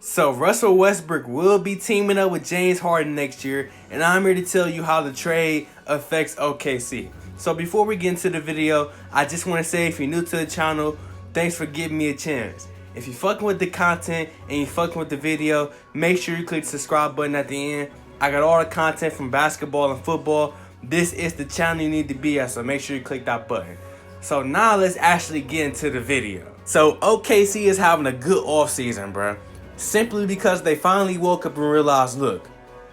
So Russell Westbrook will be teaming up with James Harden next year, and I'm here to tell you how the trade affects OKC. So before we get into the video, I just want to say if you're new to the channel, thanks for giving me a chance. If you're fucking with the content and you're fucking with the video, make sure you click the subscribe button at the end. I got all the content from basketball and football. This is the channel you need to be at, so make sure you click that button. So now let's actually get into the video. So OKC is having a good offseason, bro. Simply because they finally woke up and realized, look,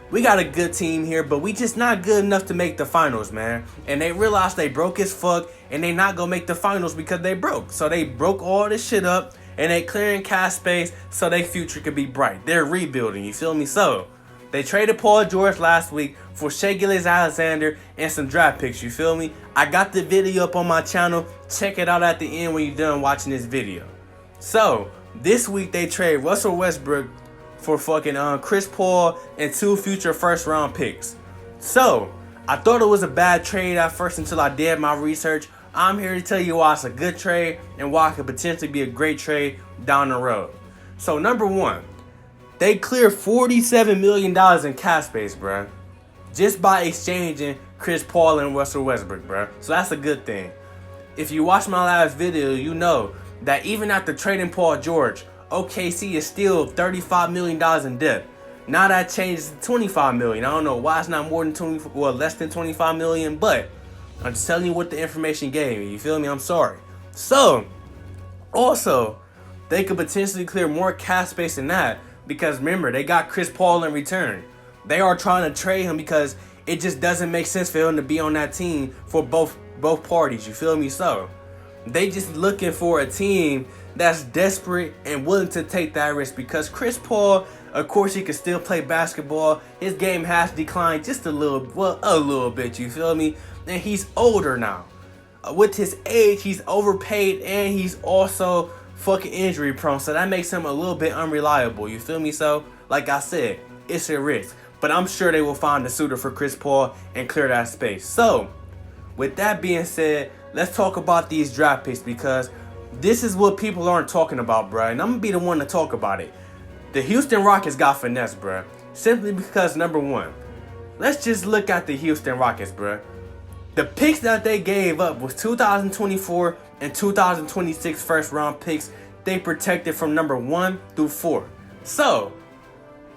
we got a good team here, but we just not good enough to make the finals, man. And they realized they broke as fuck, and they not gonna make the finals because they broke. So they broke all this shit up, and they clearing cash space so their future could be bright. They're rebuilding, you feel me? So they traded Paul George last week for shai gilgeous-alexander and some draft picks, you feel me? I got the video up on my channel. Check it out at the end when you're done watching this video. So this week they trade Russell Westbrook for fucking Chris Paul and 2 future first round picks. So I thought it was a bad trade at first until I did my research. I'm here to tell you why it's a good trade and why it could potentially be a great trade down the road. So number one, they cleared $47 million in cap space, bruh, just by exchanging Chris Paul and Russell Westbrook, bruh. So that's a good thing. If you watched my last video, you know that even after trading Paul George, OKC is still $35 million in debt. Now that changes to $25 million. I don't know why it's not more than 20, well, less than $25 million, but I'm just telling you what the information gave me. You feel me? I'm sorry. So, also, they could potentially clear more cap space than that because remember, they got Chris Paul in return. They are trying to trade him because it just doesn't make sense for him to be on that team for both parties. You feel me? So they just looking for a team that's desperate and willing to take that risk because Chris Paul, of course, he can still play basketball. His game has declined just a little bit, you feel me? And he's older now. With his age, he's overpaid and he's also fucking injury prone. So that makes him a little bit unreliable, you feel me? So, like I said, it's a risk. But I'm sure they will find a suitor for Chris Paul and clear that space. So, with that being said, let's talk about these draft picks because this is what people aren't talking about, bruh. And I'm going to be the one to talk about it. The Houston Rockets got finesse, bruh. Simply because, number one, let's just look at the Houston Rockets, bruh. The picks that they gave up was 2024 and 2026 first round picks. They protected from number 1 through 4. So,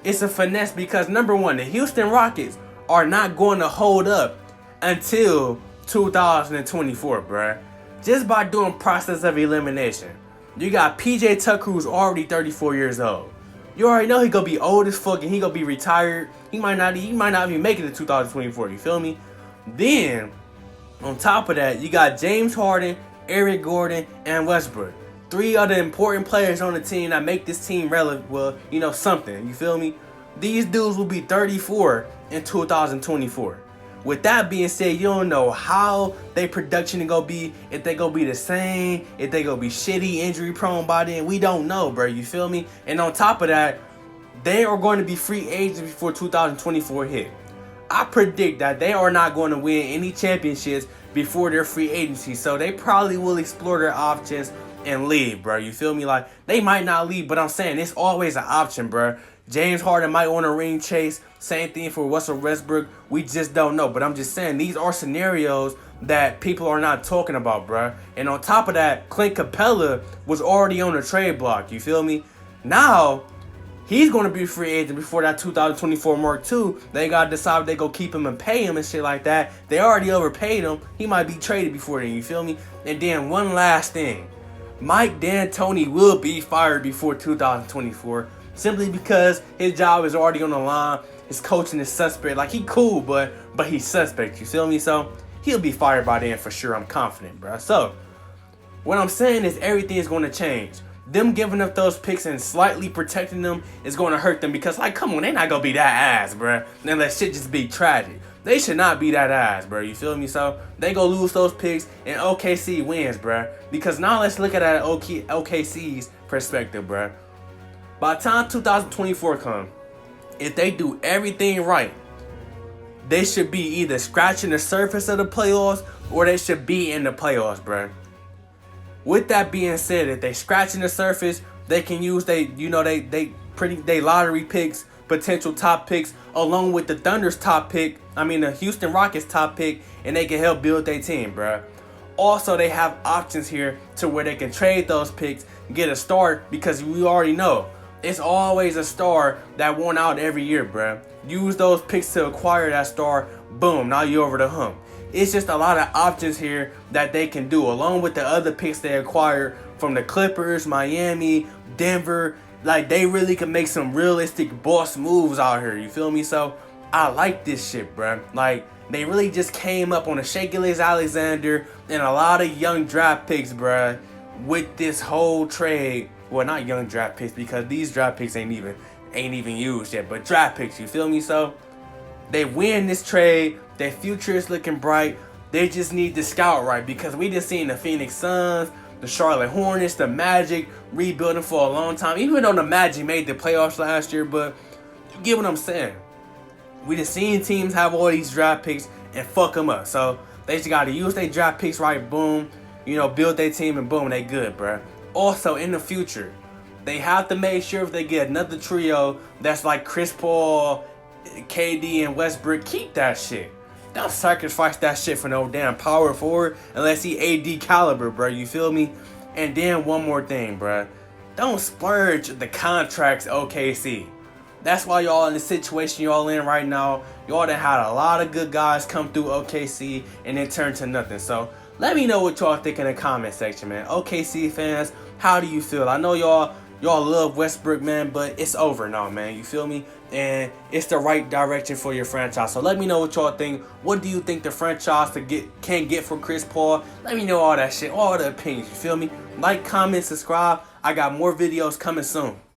it's a finesse because, number one, the Houston Rockets are not going to hold up until 2024, bruh. Just by doing process of elimination. You got PJ Tucker, who's already 34 years old. You already know he gonna be old as fuck and he gonna be retired. He might not even make it to 2024, you feel me? Then, on top of that, you got James Harden, Eric Gordon, and Westbrook. 3 other important players on the team that make this team relevant, well, you know, something, you feel me? These dudes will be 34 in 2024. With that being said, you don't know how their production is going to be, if they going to be the same, if they going to be shitty, injury prone by then. We don't know, bro. You feel me? And on top of that, they are going to be free agents before 2024 hit. I predict that they are not going to win any championships before their free agency. So they probably will explore their options and leave, bro. You feel me? Like, they might not leave, but I'm saying it's always an option, bro. James Harden might want a ring chase. Same thing for Russell Westbrook. We just don't know. But I'm just saying these are scenarios that people are not talking about, bruh. And on top of that, Clint Capella was already on the trade block. You feel me? Now, he's going to be a free agent before that 2024 Mark II. They got to decide if they go keep him and pay him and shit like that. They already overpaid him. He might be traded before then. You feel me? And then one last thing. Mike D'Antoni will be fired before 2024. Simply because his job is already on the line. His coaching is suspect. Like, he cool, but he's suspect. You feel me? So, he'll be fired by then for sure. I'm confident, bro. So, what I'm saying is everything is going to change. Them giving up those picks and slightly protecting them is going to hurt them because, like, come on, they not going to be that ass, bro. Then let shit just be tragic. They should not be that ass, bro. You feel me? So, they go lose those picks and OKC wins, bro. Because now let's look at it at OKC's perspective, bro. By the time 2024 comes, if they do everything right, they should be either scratching the surface of the playoffs or they should be in the playoffs, bruh. With that being said, if they scratching the surface, they can use they they lottery picks, potential top picks, along with the Thunder's top pick. I mean the Houston Rockets top pick, and they can help build their team, bruh. Also, they have options here to where they can trade those picks, get a star, because we already know it's always a star that won out every year, bruh. Use those picks to acquire that star. Boom, now you're over the hump. It's just a lot of options here that they can do, along with the other picks they acquired from the Clippers, Miami, Denver. Like, they really can make some realistic boss moves out here, you feel me? So I like this shit, bruh. Like, they really just came up on a gilgeous-alexander and a lot of young draft picks, bruh, with this whole trade. Well, not young draft picks, because these draft picks ain't even used yet, but draft picks, you feel me? So they win this trade. Their future is looking bright. They just need to scout right, because we just seen the Phoenix Suns, the Charlotte Hornets, the Magic rebuilding for a long time. Even though the Magic made the playoffs last year, but you get what I'm saying. We just seen teams have all these draft picks and fuck them up. So they just got to use their draft picks right, boom, you know, build their team, and boom, they good, bruh. Also, in the future, they have to make sure if they get another trio that's like Chris Paul, KD, and Westbrook, keep that shit. Don't sacrifice that shit for no damn power forward unless he AD caliber, bro. You feel me? And then one more thing, bro. Don't splurge the contracts, OKC. That's why y'all in the situation y'all in right now. Y'all done had a lot of good guys come through OKC and then turn to nothing. So let me know what y'all think in the comment section, man. OKC fans, how do you feel? I know y'all love Westbrook, man, but it's over now, man. You feel me? And it's the right direction for your franchise. So let me know what y'all think. What do you think the franchise can get from Chris Paul? Let me know all that shit, all the opinions. You feel me? Like, comment, subscribe. I got more videos coming soon.